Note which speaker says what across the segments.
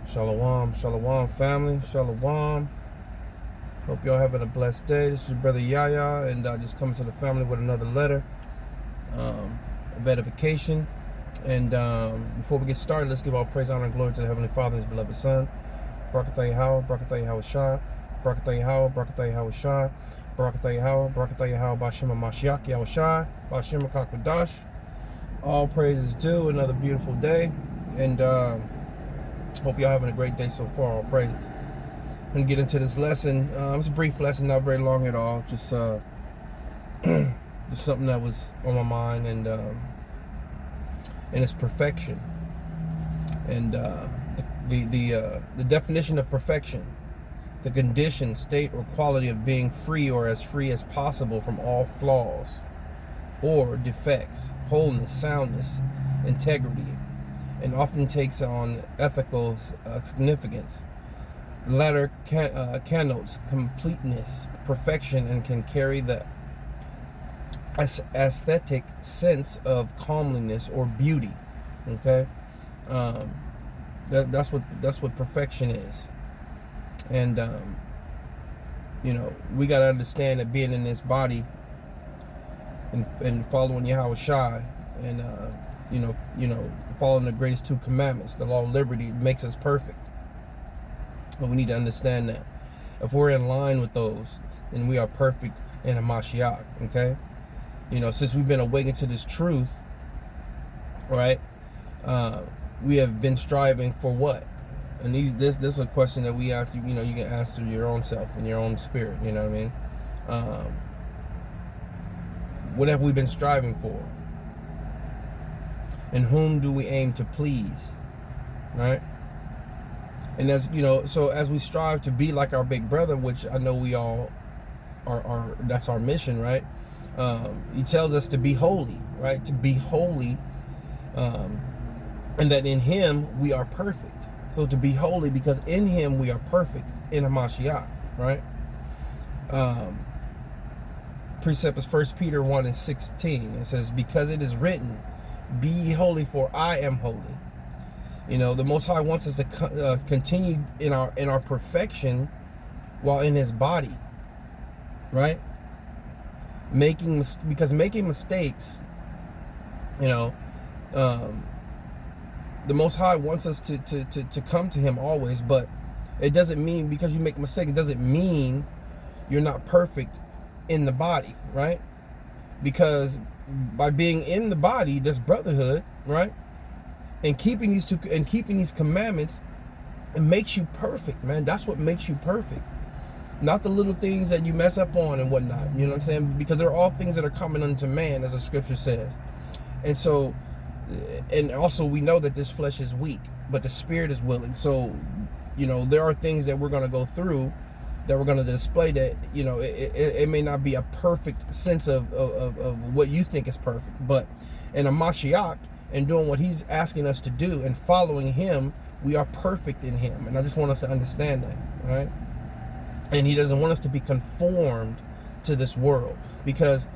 Speaker 1: Shalom, shalom, family, shalom. Hope y'all having a blessed day. This is your brother Yaya, and I just coming to the family with another letter of edification. And before we get started, let's give all praise, honor, and glory to the Heavenly Father and His beloved Son. Barakatah Yahweh, Barakatah Yahweh Shai, Barakatah Yahweh, Barakatah Yahweh Shai, Barakatah Yahweh, Barakatah Yahweh, Bashima Mashiach Yahweh Shai, Bashima Kakwadash. All praises due. Another beautiful day, and hope y'all having a great day so far. All praises. I'm gonna get into this lesson. It's a brief lesson, not very long at all. Just just something that was on my mind, and it's perfection. And the definition of perfection: the condition, state, or quality of being free or as free as possible from all flaws or defects, wholeness, soundness, integrity, and often takes on ethical significance. The latter connotes completeness, perfection, and can carry the aesthetic sense of calmliness or beauty. Okay, that's what perfection is. And we got to understand that being in this body and following Yahweh Shai, and following the greatest two commandments, the law of liberty, makes us perfect. But we need to understand that if we're in line with those, then we are perfect in a Mashiach. Okay, since we've been awakened to this truth, right? We have been striving for what? And this is a question that we ask you. You can answer your own self and your own spirit. You know what I mean? What have we been striving for? And whom do we aim to please? Right? And so as we strive to be like our big brother, which I know we all are, that's our mission, right? He tells us to be holy, right? To be holy, and that in Him we are perfect. So to be holy, because in Him we are perfect in a Mashiach, right? Precept is 1 Peter 1:16. It says, because it is written, be ye holy, for I am holy. The Most High wants us to continue in our perfection while in His body, right? Because making mistakes, the Most High wants us to come to Him always, but it doesn't mean because you make a mistake, it doesn't mean you're not perfect in the body, right? Because by being in the body, this brotherhood, right? And keeping these commandments, it makes you perfect, man. That's what makes you perfect. Not the little things that you mess up on and whatnot. You know what I'm saying? Because they're all things that are common unto man, as the scripture says. And so, and also we know that this flesh is weak, but the spirit is willing. So, there are things that we're going to go through, that we're going to display, that, it may not be a perfect sense of what you think is perfect. But in a Mashiach, and doing what He's asking us to do and following Him, we are perfect in Him. And I just want us to understand that, right? And He doesn't want us to be conformed to this world, because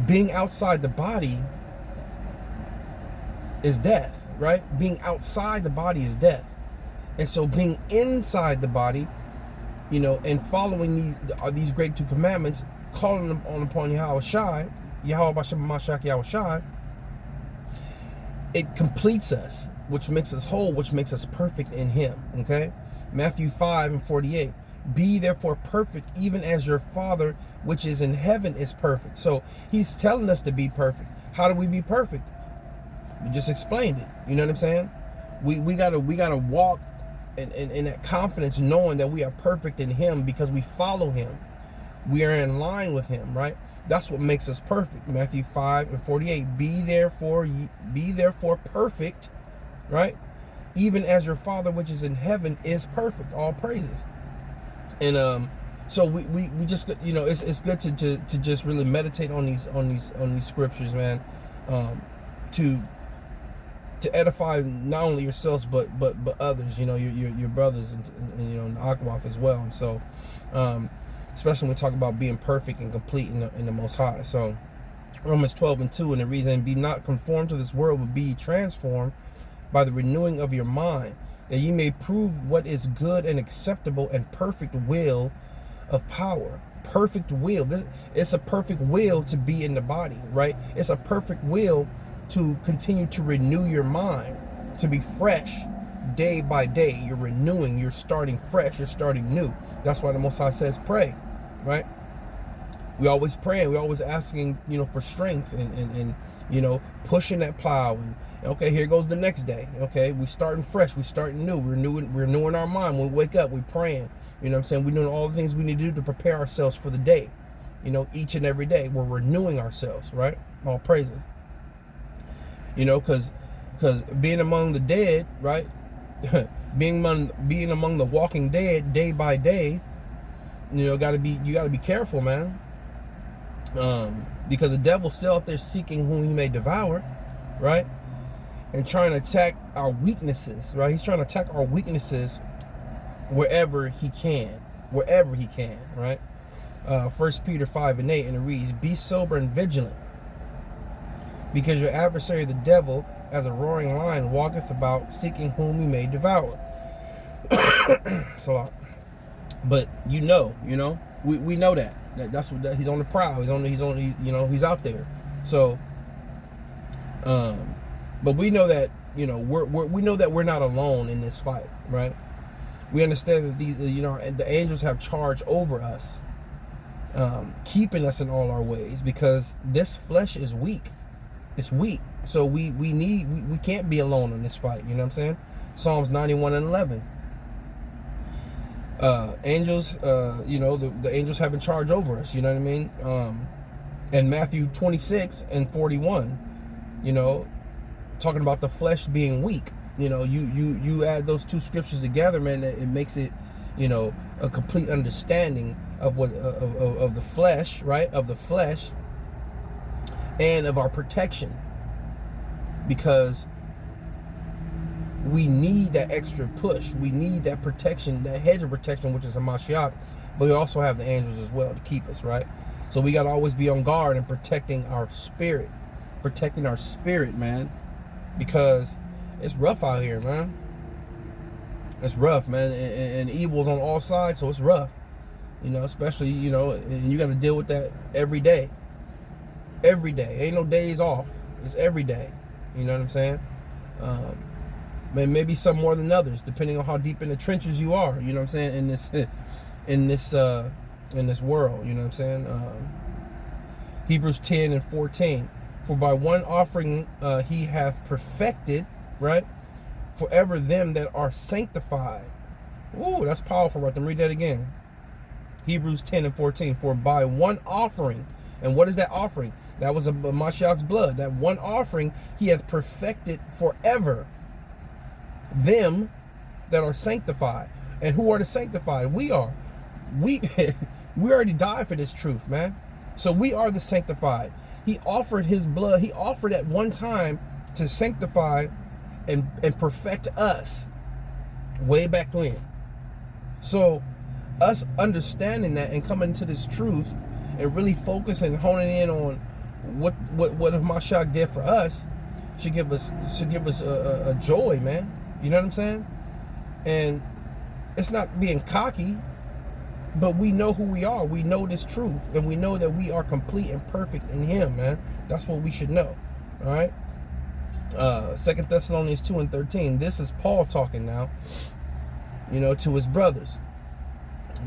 Speaker 1: being outside the body is death, right? Being outside the body is death. And so being inside the body, and following these great two commandments, calling them upon Yahweh Shai, Yahweh Bashem Mashiach Yahweh Shai, it completes us, which makes us whole, which makes us perfect in Him. Okay? Matthew 5:48. Be therefore perfect, even as your Father which is in heaven is perfect. So He's telling us to be perfect. How do we be perfect? We just explained it. You know what I'm saying? We gotta walk in that confidence, knowing that we are perfect in Him because we follow Him. We are in line with Him, right? That's what makes us perfect. Matthew 5:48. Be therefore perfect, right? Even as your Father which is in heaven is perfect. All praises. And so we just, it's good to just really meditate on these scriptures, man. To edify not only yourselves but others, your brothers, and Akwath as well. And so especially when we talk about being perfect and complete in the Most High. So Romans 12:2, and the reason, be not conformed to this world, but be transformed by the renewing of your mind, that ye may prove what is good and acceptable and perfect will of power. Perfect will. It's a perfect will to be in the body, right? It's a perfect will to continue to renew your mind, to be fresh day by day. You're renewing, you're starting fresh, you're starting new. That's why the Most High says pray, right? We always praying, we always asking, for strength and pushing that plow. And okay, here goes the next day. Okay, we starting fresh, we starting new, we're renewing our mind. When we wake up, we praying. You know what I'm saying? We're doing all the things we need to do to prepare ourselves for the day. Each and every day we're renewing ourselves, right? All praises. Because being among the dead, right? being among the walking dead day by day, you gotta be careful, man. Because the devil's still out there seeking whom he may devour, right? And trying to attack our weaknesses, right? He's trying to attack our weaknesses wherever he can, right? 1 Peter 5:8, and it reads, be sober and vigilant, because your adversary the devil, as a roaring lion, walketh about seeking whom he may devour. So, but we know that's what he's on the prowl. He's out there. So, but we know that we know that we're not alone in this fight, right? We understand that these the angels have charge over us, keeping us in all our ways, because this flesh is weak. It's weak. So we can't be alone in this fight. You know what I'm saying? Psalms 91:11. Angels, the angels having charge over us. You know what I mean? And Matthew 26:41. Talking about the flesh being weak. You add those two scriptures together, man. It makes it, a complete understanding of what of the flesh, right? Of the flesh, and of our protection, because we need that extra push. We need that protection, that hedge of protection, which is a Mashiach. But we also have the angels as well to keep us, right? So we got to always be on guard and protecting our spirit, man, because it's rough out here, man. It's rough, man, and evil's on all sides, so it's rough, especially, and you got to deal with that every day. Every day. Ain't no days off. It's every day. You know what I'm saying? Maybe some more than others, depending on how deep in the trenches you are. You know what I'm saying? In this world. You know what I'm saying? Hebrews 10:14. For by one offering he hath perfected, right, forever them that are sanctified. Ooh, that's powerful right there. Read that again. Hebrews 10:14. For by one offering. And what is that offering? That was a Mashiach's blood. That one offering he hath perfected forever them that are sanctified. And who are the sanctified? We are. We already died for this truth, man. So we are the sanctified. He offered his blood. He offered at one time to sanctify and perfect us way back when. So us understanding that and coming to this truth and really focusing, honing in on what Mashiach did for us should give us a joy, man. You know what I'm saying? And it's not being cocky, but we know who we are. We know this truth, and we know that we are complete and perfect in him, man. That's what we should know. All right. 2 Thessalonians 2:13. This is Paul talking now, to his brothers,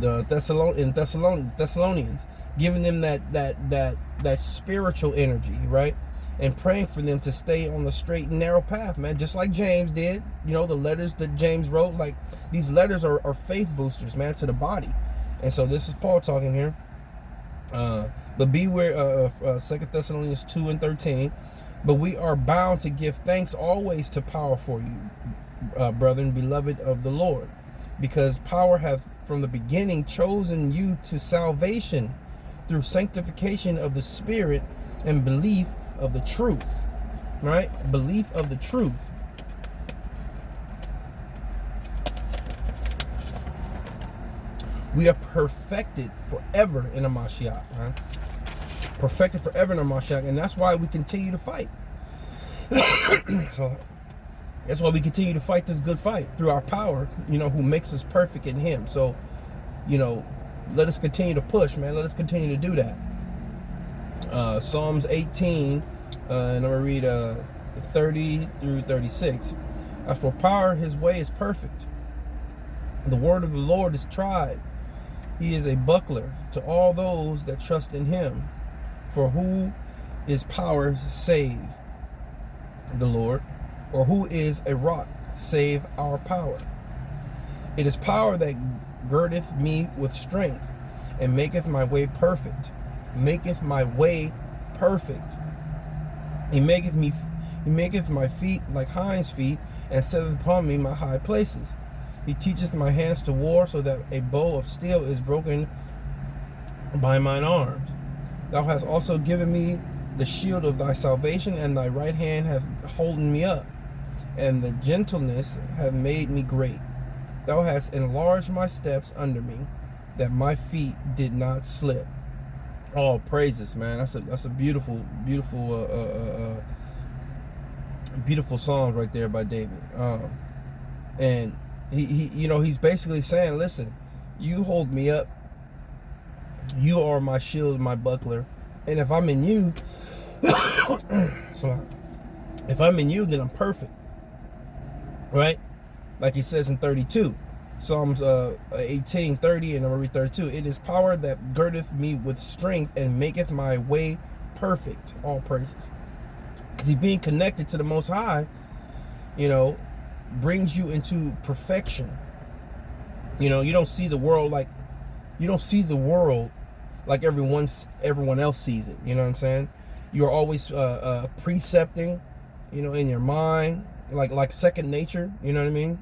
Speaker 1: the Thessalonians, giving them that spiritual energy, right? And praying for them to stay on the straight and narrow path, man. Just like James did. The letters that James wrote, like these letters are faith boosters, man, to the body. And so this is Paul talking here. But beware of 2 Thessalonians 2:13. But we are bound to give thanks always to power for you, brethren, beloved of the Lord, because power hath from the beginning chosen you to salvation through sanctification of the Spirit and belief of the truth, right? Belief of the truth. We are perfected forever in a Mashiach, right? Perfected forever in a Mashiach, and that's why we continue to fight. So, That's why we continue to fight this good fight through our power, who makes us perfect in him. So, let us continue to push, man. Let us continue to do that. Psalms 18, and I'm going to read 30 through 36. As for power, his way is perfect. The word of the Lord is tried. He is a buckler to all those that trust in him. For who is power save the Lord? Or who is a rock save our power? It is power that girdeth me with strength, and maketh my way perfect. Maketh my way perfect. He maketh my feet like hinds feet, and setteth upon me my high places. He teacheth my hands to war, so that a bow of steel is broken by mine arms. Thou hast also given me the shield of thy salvation, and thy right hand hath holden me up, and the gentleness have made me great. Thou hast enlarged my steps under me, that my feet did not slip. All praises, man. That's a beautiful, beautiful, beautiful song right there by David. And he's basically saying, listen, you hold me up. You are my shield, my buckler. And if I'm in you, so if I'm in you, then I'm perfect. Right? Like he says in 32. Psalms 18, 30, and I'm going to read 32. It is power that girdeth me with strength, and maketh my way perfect. All praises. See, being connected to the Most High, brings you into perfection. You don't see the world like everyone else sees it. You know what I'm saying? You're always precepting, in your mind, like second nature. You know what I mean?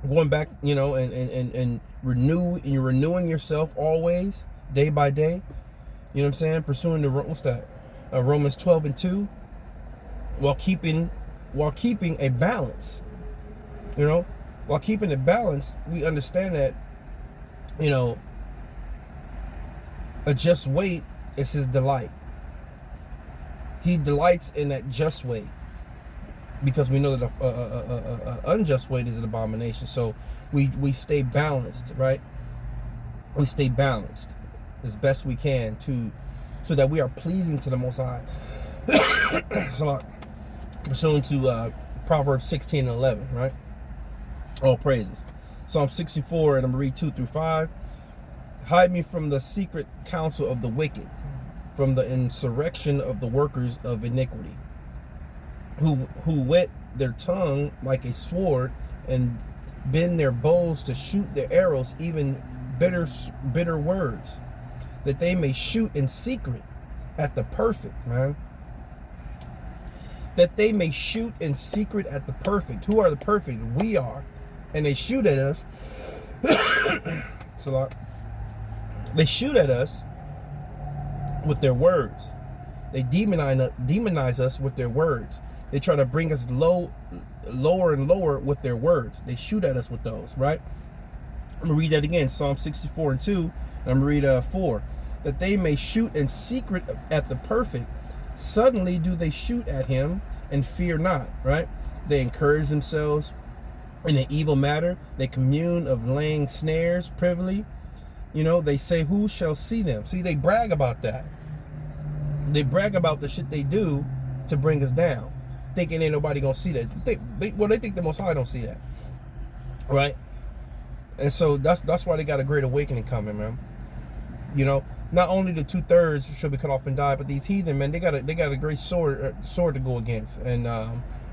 Speaker 1: Going back, and you're renewing yourself always, day by day. You know what I'm saying? Pursuing what's that? Romans 12:2, while keeping a balance. While keeping it balanced, we understand that, a just weight is his delight. He delights in that just weight, because we know that a unjust weight is an abomination. So we stay balanced, right? We stay balanced as best we can so that we are pleasing to the Most High. So, pursuant to Proverbs 16:11, right? All praises. Psalm 64, and I'm going to read 2 through 5. Hide me from the secret counsel of the wicked, from the insurrection of the workers of iniquity, who whet their tongue like a sword, and bend their bows to shoot their arrows, even bitter words, that they may shoot in secret at the perfect, man. That they may shoot in secret at the perfect. Who are the perfect? We are. And they shoot at us. They shoot at us with their words. They demonize us with their words. They try to bring us lower and lower with their words. They shoot at us with those, right? I'm going to read that again. Psalm 64:2. And I'm going to read 4. That they may shoot in secret at the perfect. Suddenly do they shoot at him and fear not, right? They encourage themselves in an evil matter. They commune of laying snares privily. They say, who shall see them? See, they brag about that. They brag about the shit they do to bring us down, thinking ain't nobody gonna see that. They think the Most High don't see that, right? And so that's why they got a great awakening coming, man. Not only the 2/3 should be cut off and die, but these heathen, man, they got a great sword to go against, and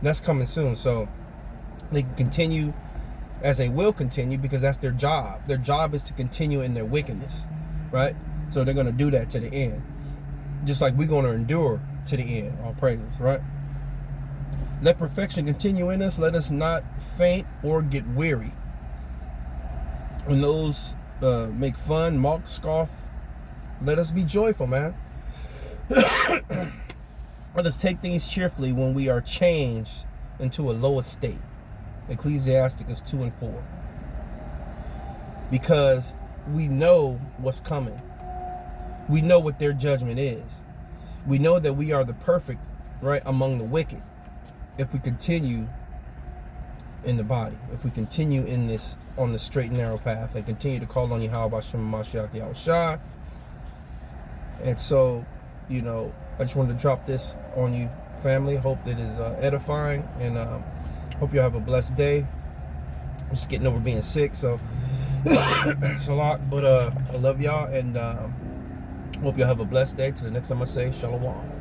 Speaker 1: that's coming soon. So they can continue, as they will continue, because that's their job. Their job is to continue in their wickedness, right? So they're going to do that to the end, just like we're going to endure to the end. All praises, right? Let perfection continue in us. Let us not faint or get weary. When those make fun, mock, scoff, let us be joyful, man. Let us take things cheerfully when we are changed into a lower state. Ecclesiasticus 2:4. Because we know what's coming. We know what their judgment is. We know that we are the perfect, right, among the wicked, if we continue in the body. If we continue in this, on the straight and narrow path, and continue to call on Yahweh Shem Mashiach Yahushua. And so, you know, I just wanted to drop this on you, family. Hope that is edifying, and hope you have a blessed day. I'm just getting over being sick, so it's a lot, but I love y'all, and hope y'all have a blessed day. Till the next time I say Shalom.